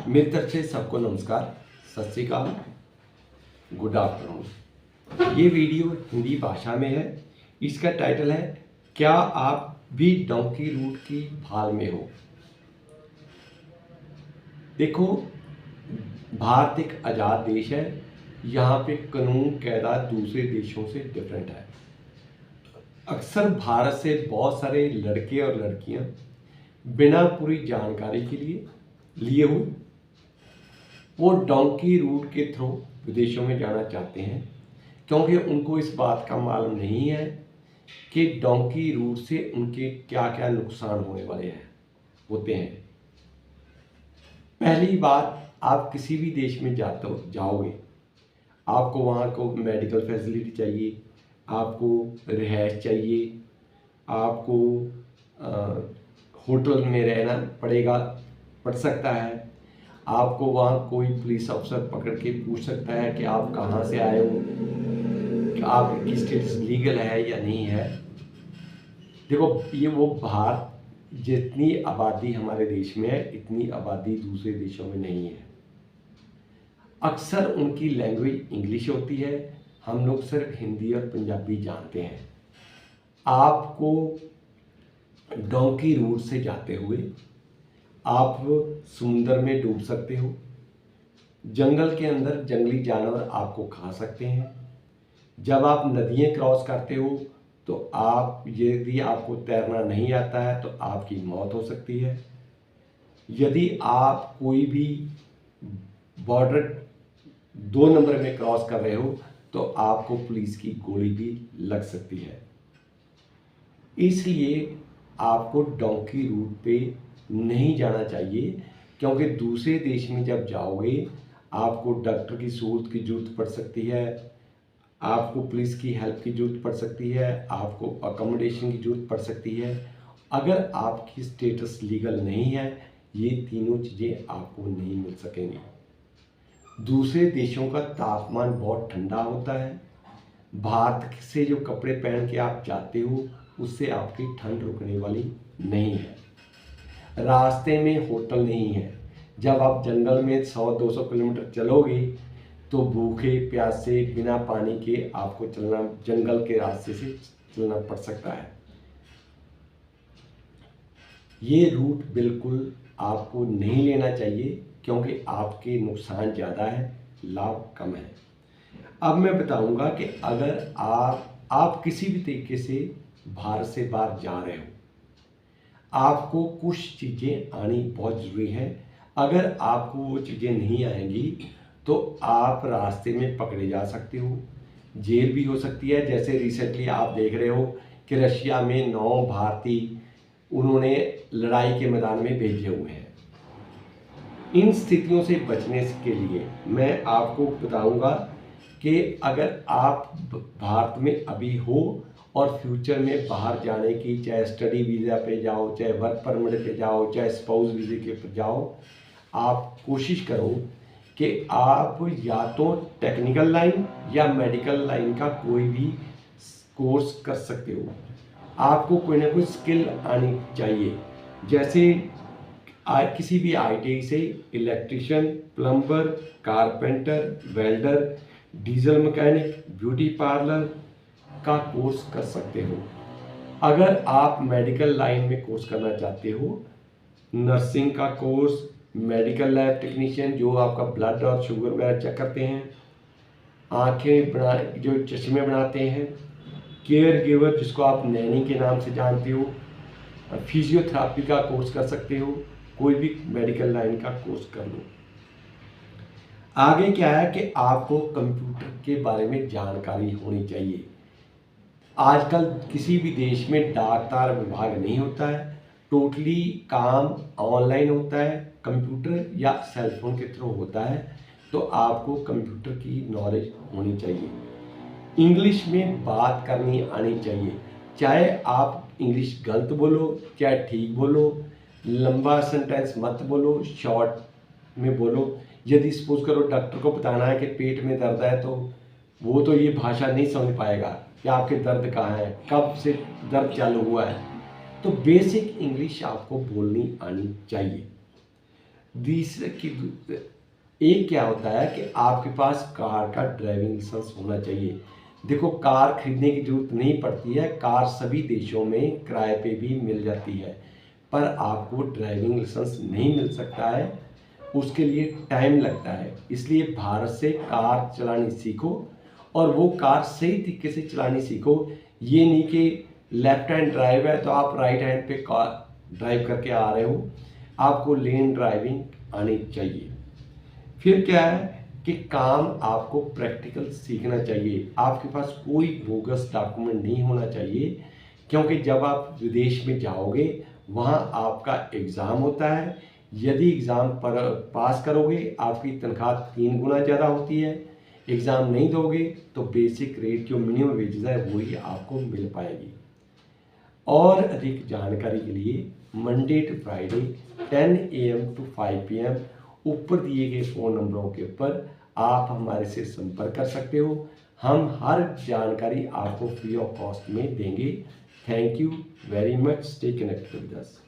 मेरी तरफ से सबको नमस्कार, सत श्री अकाल, गुड आफ्टरनून। ये वीडियो हिंदी भाषा में है। इसका टाइटल है, क्या आप भी डोंकी रूट की भाल में हो। देखो, भारत एक आज़ाद देश है। यहाँ पे कानून कायदा दूसरे देशों से डिफरेंट है। अक्सर भारत से बहुत सारे लड़के और लड़कियाँ बिना पूरी जानकारी के लिए हुए वो डोंकी रूट के थ्रू विदेशों में जाना चाहते हैं, क्योंकि उनको इस बात का मालूम नहीं है कि डोंकी रूट से उनके क्या क्या नुकसान होने वाले होते हैं। पहली बात, आप किसी भी देश में जाओगे, आपको वहाँ को मेडिकल फैसिलिटी चाहिए, आपको रिहाइश चाहिए, आपको होटल में रहना पड़ सकता है। आपको वहाँ कोई पुलिस अफसर पकड़ के पूछ सकता है कि आप कहाँ से आए हो, कि आपकी स्टेटस लीगल है या नहीं है। देखो, ये वो भारत, जितनी आबादी हमारे देश में है इतनी आबादी दूसरे देशों में नहीं है। अक्सर उनकी लैंग्वेज इंग्लिश होती है, हम लोग सिर्फ हिंदी और पंजाबी जानते हैं। आपको डोंकी रूट से जाते हुए आप समुंदर में डूब सकते हो, जंगल के अंदर जंगली जानवर आपको खा सकते हैं। जब आप नदियाँ क्रॉस करते हो तो यदि आपको तैरना नहीं आता है तो आपकी मौत हो सकती है। यदि आप कोई भी बॉर्डर 2 नंबर में क्रॉस कर रहे हो तो आपको पुलिस की गोली भी लग सकती है। इसलिए आपको डोंकी रूट पे नहीं जाना चाहिए, क्योंकि दूसरे देश में जब जाओगे आपको डॉक्टर की सहूलत की ज़रूरत पड़ सकती है, आपको पुलिस की हेल्प की ज़रूरत पड़ सकती है, आपको अकोमोडेशन की ज़रूरत पड़ सकती है। अगर आपकी स्टेटस लीगल नहीं है, ये तीनों चीज़ें आपको नहीं मिल सकेंगी। दूसरे देशों का तापमान बहुत ठंडा होता है। भारत से जो कपड़े पहन के आप जाते हो उससे आपकी ठंड रुकने वाली नहीं है। रास्ते में होटल नहीं है। जब आप जंगल में 100-200 किलोमीटर चलोगे तो भूखे प्यासे बिना पानी के आपको जंगल के रास्ते से चलना पड़ सकता है। ये रूट बिल्कुल आपको नहीं लेना चाहिए, क्योंकि आपके नुकसान ज़्यादा है, लाभ कम है। अब मैं बताऊंगा कि अगर आप किसी भी तरीके से भारत से बाहर जा रहे हो, आपको कुछ चीज़ें आनी बहुत ज़रूरी है। अगर आपको वो चीज़ें नहीं आएंगी तो आप रास्ते में पकड़े जा सकते हो, जेल भी हो सकती है। जैसे रिसेंटली आप देख रहे हो कि रशिया में 9 भारतीय उन्होंने लड़ाई के मैदान में भेजे हुए हैं। इन स्थितियों से बचने के लिए मैं आपको बताऊंगा कि अगर आप भारत में अभी हो और फ्यूचर में बाहर जाने की, चाहे स्टडी वीज़ा पे जाओ, चाहे वर्क परमिट पे जाओ, चाहे स्पाउस वीज़े के पे जाओ, आप कोशिश करो कि आप या तो टेक्निकल लाइन या मेडिकल लाइन का कोई भी कोर्स कर सकते हो। आपको कोई ना कोई स्किल आनी चाहिए। जैसे किसी भी आईटीआई से electrician, plumber, carpenter, welder, diesel mechanic, beauty parlour का कोर्स कर सकते हो। अगर आप मेडिकल लाइन में कोर्स करना चाहते हो, नर्सिंग का कोर्स, मेडिकल लैब टेक्नीशियन जो आपका ब्लड और शुगर वगैरह चेक करते हैं, आंखें जो चश्मे बनाते हैं, केयर गिवर जिसको आप नैनी के नाम से जानते हो, फिजियोथेरापी का कोर्स कर सकते हो। कोई भी मेडिकल लाइन का कोर्स कर लो। आगे क्या है कि आपको कंप्यूटर के बारे में जानकारी होनी चाहिए। आजकल किसी भी देश में डाक तार विभाग नहीं होता है, टोटली काम ऑनलाइन होता है, कंप्यूटर या सेलफोन के थ्रू होता है। तो आपको कंप्यूटर की नॉलेज होनी चाहिए। इंग्लिश में बात करनी आनी चाहिए, चाहे आप इंग्लिश गलत बोलो चाहे ठीक बोलो, लंबा सेंटेंस मत बोलो, शॉर्ट में बोलो। यदि सपोज करो डॉक्टर को बताना है कि पेट में दर्द है तो वो तो ये भाषा नहीं समझ पाएगा कि आपके दर्द कहाँ है, कब से दर्द चालू हुआ है। तो बेसिक इंग्लिश आपको बोलनी आनी चाहिए। दूसरे की एक क्या होता है कि आपके पास कार का ड्राइविंग लाइसेंस होना चाहिए। देखो, कार खरीदने की ज़रूरत नहीं पड़ती है, कार सभी देशों में किराए पे भी मिल जाती है, पर आपको ड्राइविंग लाइसेंस नहीं मिल सकता है, उसके लिए टाइम लगता है। इसलिए भारत से कार चलानी सीखो और वो कार सही तरीके से चलानी सीखो। ये नहीं कि लेफ्ट हैंड ड्राइव है तो आप राइट हैंड पे कार ड्राइव करके आ रहे हो, आपको लेन ड्राइविंग आनी चाहिए। फिर क्या है कि काम आपको प्रैक्टिकल सीखना चाहिए, आपके पास कोई बोगस डॉक्यूमेंट नहीं होना चाहिए, क्योंकि जब आप विदेश में जाओगे वहाँ आपका एग्ज़ाम होता है। यदि एग्ज़ाम पर पास करोगे आपकी तनख्वाह 3 गुना ज़्यादा होती है, एग्ज़ाम नहीं दोगे तो बेसिक रेट जो मिनिमम वेजेस है वही आपको मिल पाएगी। और अधिक जानकारी के लिए Monday to Friday 10 AM to 5 PM ऊपर दिए गए फ़ोन नंबरों के ऊपर आप हमारे से संपर्क कर सकते हो। हम हर जानकारी आपको फ्री ऑफ कॉस्ट में देंगे। Thank you very much. Stay connected with us.